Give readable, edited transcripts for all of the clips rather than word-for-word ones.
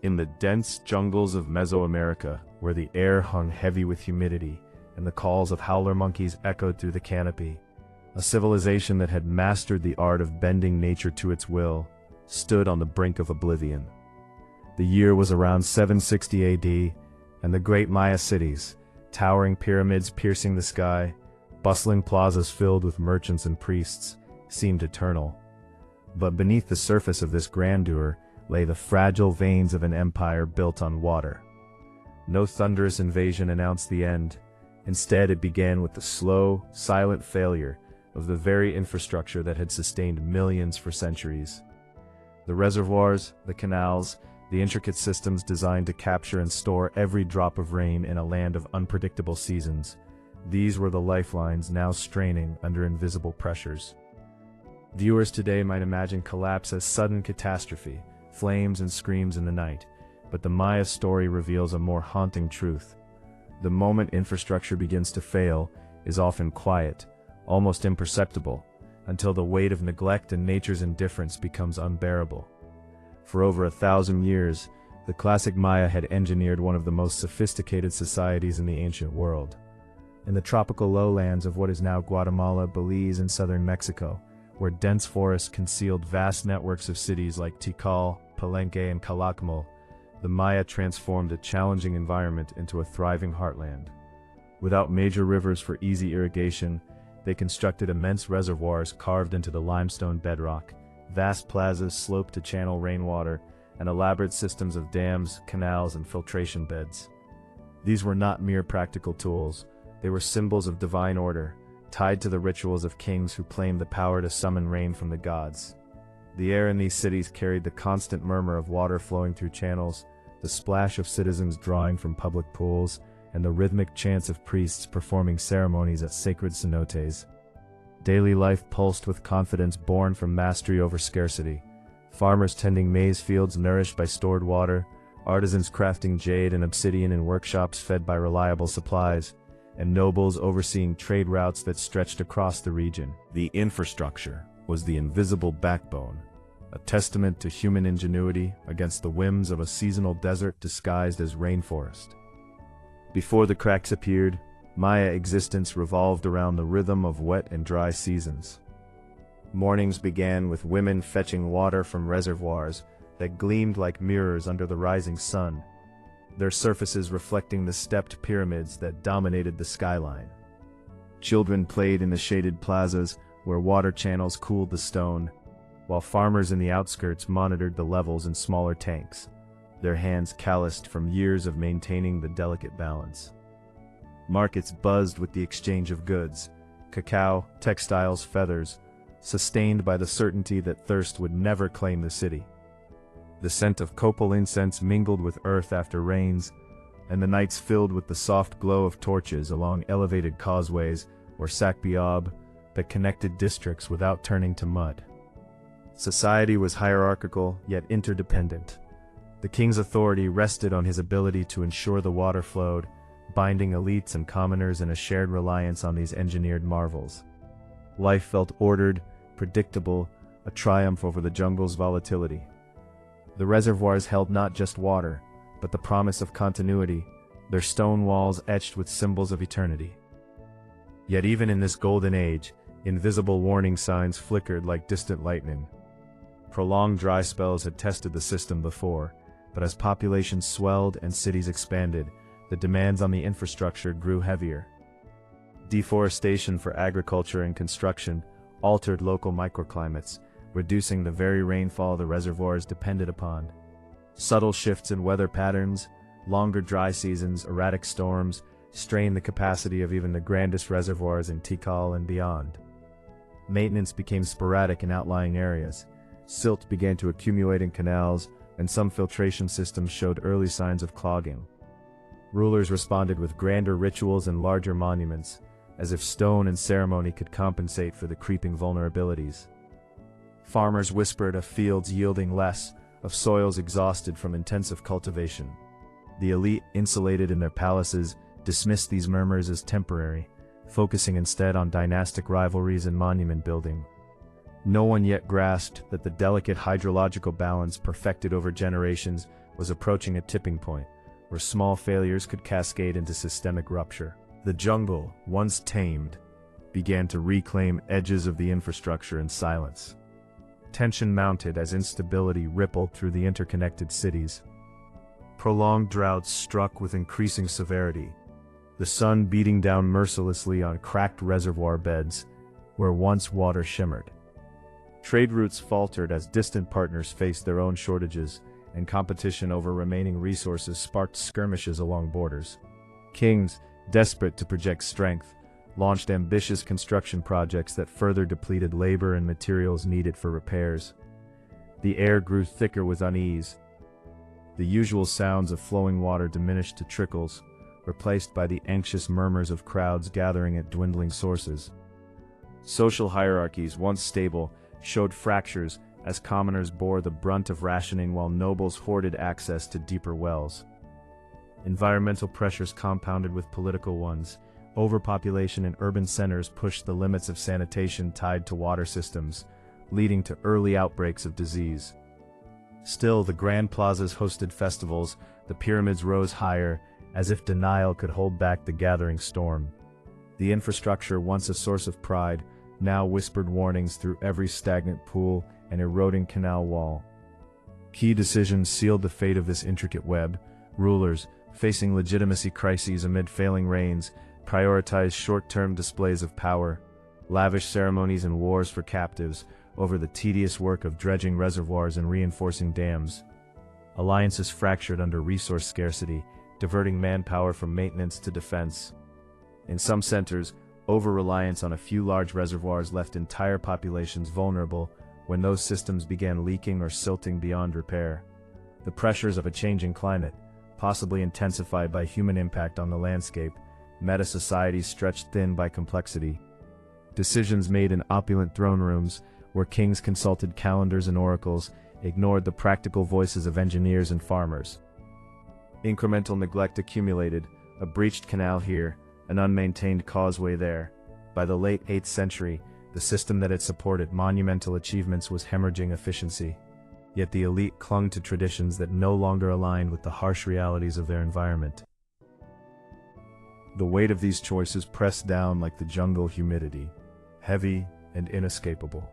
In the dense jungles of Mesoamerica, where the air hung heavy with humidity and the calls of howler monkeys echoed through the canopy, a civilization that had mastered the art of bending nature to its will stood on the brink of oblivion. The year was around 760 AD, and the great Maya cities, towering pyramids piercing the sky, bustling plazas filled with merchants and priests, seemed eternal. But beneath the surface of this grandeur lay the fragile veins of an empire built on water. No thunderous invasion announced the end. Instead, it began with the slow, silent failure of the very infrastructure that had sustained millions for centuries. The reservoirs, the canals, the intricate systems designed to capture and store every drop of rain in a land of unpredictable seasons. These were the lifelines now straining under invisible pressures. Viewers today might imagine collapse as sudden catastrophe, flames and screams in the night, but the Maya story reveals a more haunting truth. The moment infrastructure begins to fail is often quiet, almost imperceptible, until the weight of neglect and nature's indifference becomes unbearable. For over 1,000 years, the classic Maya had engineered one of the most sophisticated societies in the ancient world. In the tropical lowlands of what is now Guatemala, Belize, and southern Mexico, where dense forests concealed vast networks of cities like Tikal, Palenque, and Calakmul, the Maya transformed a challenging environment into a thriving heartland. Without major rivers for easy irrigation, they constructed immense reservoirs carved into the limestone bedrock, vast plazas sloped to channel rainwater, and elaborate systems of dams, canals, and filtration beds. These were not mere practical tools, they were symbols of divine order, tied to the rituals of kings who claimed the power to summon rain from the gods. The air in these cities carried the constant murmur of water flowing through channels, the splash of citizens drawing from public pools, and the rhythmic chants of priests performing ceremonies at sacred cenotes. Daily life pulsed with confidence born from mastery over scarcity. Farmers tending maize fields nourished by stored water, artisans crafting jade and obsidian in workshops fed by reliable supplies, and nobles overseeing trade routes that stretched across the region. The infrastructure was the invisible backbone, a testament to human ingenuity against the whims of a seasonal desert disguised as rainforest. Before the cracks appeared, Maya existence revolved around the rhythm of wet and dry seasons. Mornings began with women fetching water from reservoirs that gleamed like mirrors under the rising sun, their surfaces reflecting the stepped pyramids that dominated the skyline. Children played in the shaded plazas where water channels cooled the stone, while farmers in the outskirts monitored the levels in smaller tanks, their hands calloused from years of maintaining the delicate balance. Markets buzzed with the exchange of goods, cacao, textiles, feathers, sustained by the certainty that thirst would never claim the city. The scent of copal incense mingled with earth after rains, and the nights filled with the soft glow of torches along elevated causeways or sac-biob that connected districts without turning to mud. Society was hierarchical yet interdependent. The king's authority rested on his ability to ensure the water flowed, binding elites and commoners in a shared reliance on these engineered marvels. Life felt ordered, predictable, a triumph over the jungle's volatility. The reservoirs held not just water, but the promise of continuity, their stone walls etched with symbols of eternity. Yet even in this golden age, invisible warning signs flickered like distant lightning. Prolonged dry spells had tested the system before, but as populations swelled and cities expanded, the demands on the infrastructure grew heavier. Deforestation for agriculture and construction altered local microclimates, reducing the very rainfall the reservoirs depended upon. Subtle shifts in weather patterns, longer dry seasons, erratic storms, strained the capacity of even the grandest reservoirs in Tikal and beyond. Maintenance became sporadic in outlying areas. Silt began to accumulate in canals, and some filtration systems showed early signs of clogging. Rulers responded with grander rituals and larger monuments, as if stone and ceremony could compensate for the creeping vulnerabilities. Farmers whispered of fields yielding less, of soils exhausted from intensive cultivation. The elite, insulated in their palaces, dismissed these murmurs as temporary, focusing instead on dynastic rivalries and monument building. No one yet grasped that the delicate hydrological balance perfected over generations was approaching a tipping point, where small failures could cascade into systemic rupture. The jungle, once tamed, began to reclaim edges of the infrastructure in silence. Tension mounted as instability rippled through the interconnected cities. Prolonged droughts struck with increasing severity, the sun beating down mercilessly on cracked reservoir beds where once water shimmered. Trade routes faltered as distant partners faced their own shortages, and competition over remaining resources sparked skirmishes along borders. Kings, desperate to project strength, launched ambitious construction projects that further depleted labor and materials needed for repairs. The air grew thicker with unease. The usual sounds of flowing water diminished to trickles, replaced by the anxious murmurs of crowds gathering at dwindling sources. Social hierarchies, once stable, showed fractures as commoners bore the brunt of rationing while nobles hoarded access to deeper wells. Environmental pressures compounded with political ones. Overpopulation in urban centers pushed the limits of sanitation tied to water systems, leading to early outbreaks of disease. Still, the grand plazas hosted festivals, the pyramids rose higher, as if denial could hold back the gathering storm. The infrastructure, once a source of pride, now whispered warnings through every stagnant pool and eroding canal wall. Key decisions sealed the fate of this intricate web. Rulers, facing legitimacy crises amid failing reigns, prioritized short-term displays of power, lavish ceremonies and wars for captives, over the tedious work of dredging reservoirs and reinforcing dams. Alliances fractured under resource scarcity, diverting manpower from maintenance to defense. In some centers, over-reliance on a few large reservoirs left entire populations vulnerable when those systems began leaking or silting beyond repair. The pressures of a changing climate, possibly intensified by human impact on the landscape, met a society stretched thin by complexity. Decisions made in opulent throne rooms, where kings consulted calendars and oracles, ignored the practical voices of engineers and farmers. Incremental neglect accumulated, a breached canal here, an unmaintained causeway there. By the late 8th century, the system that had supported monumental achievements was hemorrhaging efficiency. Yet the elite clung to traditions that no longer aligned with the harsh realities of their environment. The weight of these choices pressed down like the jungle humidity, heavy and inescapable.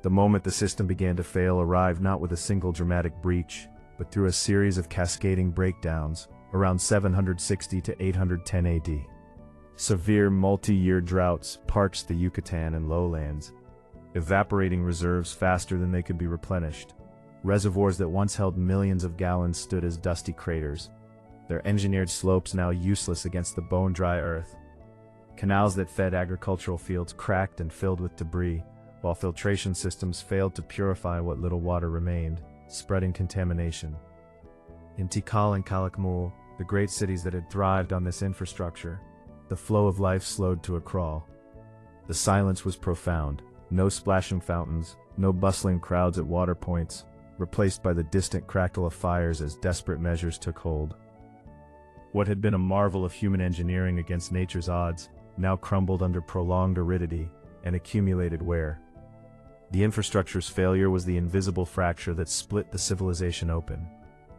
The moment the system began to fail arrived not with a single dramatic breach, but through a series of cascading breakdowns, around 760 to 810 AD. Severe multi-year droughts parched the Yucatan and lowlands, evaporating reserves faster than they could be replenished. Reservoirs that once held millions of gallons stood as dusty craters, their engineered slopes now useless against the bone-dry earth. Canals that fed agricultural fields cracked and filled with debris, while filtration systems failed to purify what little water remained, spreading contamination. In Tikal and Calakmul, the great cities that had thrived on this infrastructure, the flow of life slowed to a crawl. The silence was profound, no splashing fountains, no bustling crowds at water points, replaced by the distant crackle of fires as desperate measures took hold. What had been a marvel of human engineering against nature's odds now crumbled under prolonged aridity and accumulated wear. The infrastructure's failure was the invisible fracture that split the civilization open,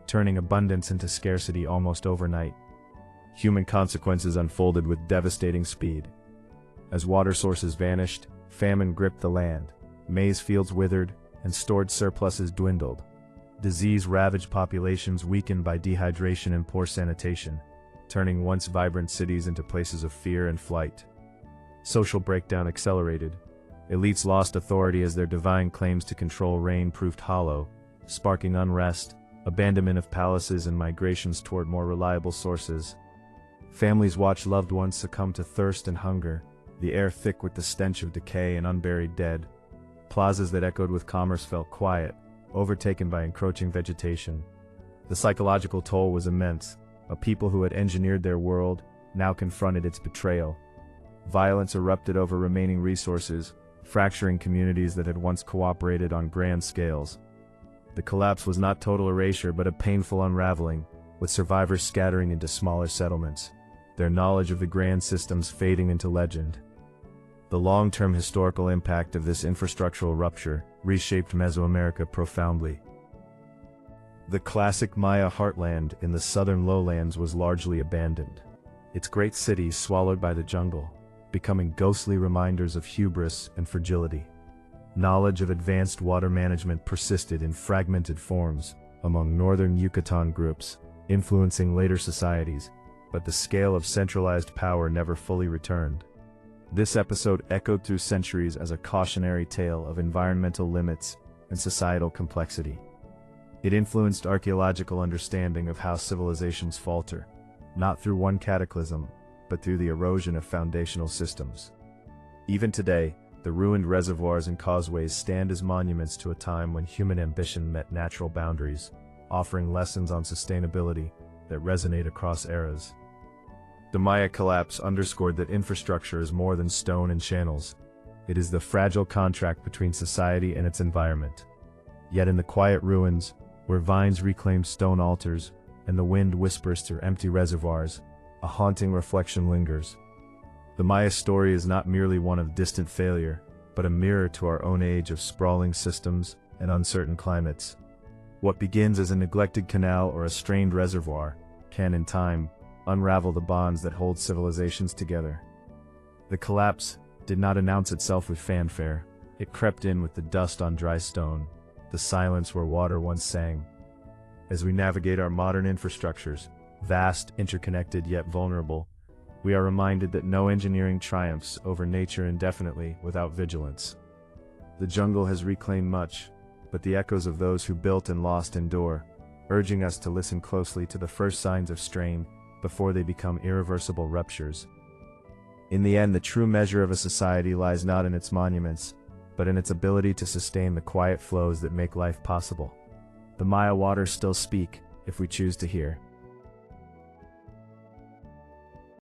turning abundance into scarcity almost overnight. Human consequences unfolded with devastating speed. As water sources vanished, famine gripped the land, maize fields withered, and stored surpluses dwindled. Disease ravaged populations weakened by dehydration and poor sanitation, turning once vibrant cities into places of fear and flight. Social breakdown accelerated. Elites lost authority as their divine claims to control reign proved hollow, sparking unrest, abandonment of palaces and migrations toward more reliable sources. Families watched loved ones succumb to thirst and hunger, the air thick with the stench of decay and unburied dead. Plazas that echoed with commerce felt quiet, overtaken by encroaching vegetation. The psychological toll was immense. A people who had engineered their world now confronted its betrayal. Violence erupted over remaining resources, fracturing communities that had once cooperated on grand scales. The collapse was not total erasure but a painful unraveling, with survivors scattering into smaller settlements, their knowledge of the grand systems fading into legend. The long-term historical impact of this infrastructural rupture reshaped Mesoamerica profoundly. The classic Maya heartland in the southern lowlands was largely abandoned, its great cities swallowed by the jungle, becoming ghostly reminders of hubris and fragility. Knowledge of advanced water management persisted in fragmented forms among northern Yucatan groups, influencing later societies, but the scale of centralized power never fully returned. This episode echoed through centuries as a cautionary tale of environmental limits and societal complexity. It influenced archaeological understanding of how civilizations falter, not through one cataclysm, but through the erosion of foundational systems. Even today, the ruined reservoirs and causeways stand as monuments to a time when human ambition met natural boundaries, offering lessons on sustainability that resonate across eras. The Maya collapse underscored that infrastructure is more than stone and channels. It is the fragile contract between society and its environment. Yet in the quiet ruins, where vines reclaim stone altars and the wind whispers through empty reservoirs, a haunting reflection lingers. The Maya story is not merely one of distant failure, but a mirror to our own age of sprawling systems and uncertain climates. What begins as a neglected canal or a strained reservoir can, in time, unravel the bonds that hold civilizations together. The collapse did not announce itself with fanfare. It crept in with the dust on dry stone, the silence where water once sang. As we navigate our modern infrastructures, vast, interconnected yet vulnerable, we are reminded that no engineering triumphs over nature indefinitely without vigilance. The jungle has reclaimed much, but the echoes of those who built and lost endure, urging us to listen closely to the first signs of strain before they become irreversible ruptures. In the end, the true measure of a society lies not in its monuments, but in its ability to sustain the quiet flows that make life possible. The Maya waters still speak, if we choose to hear.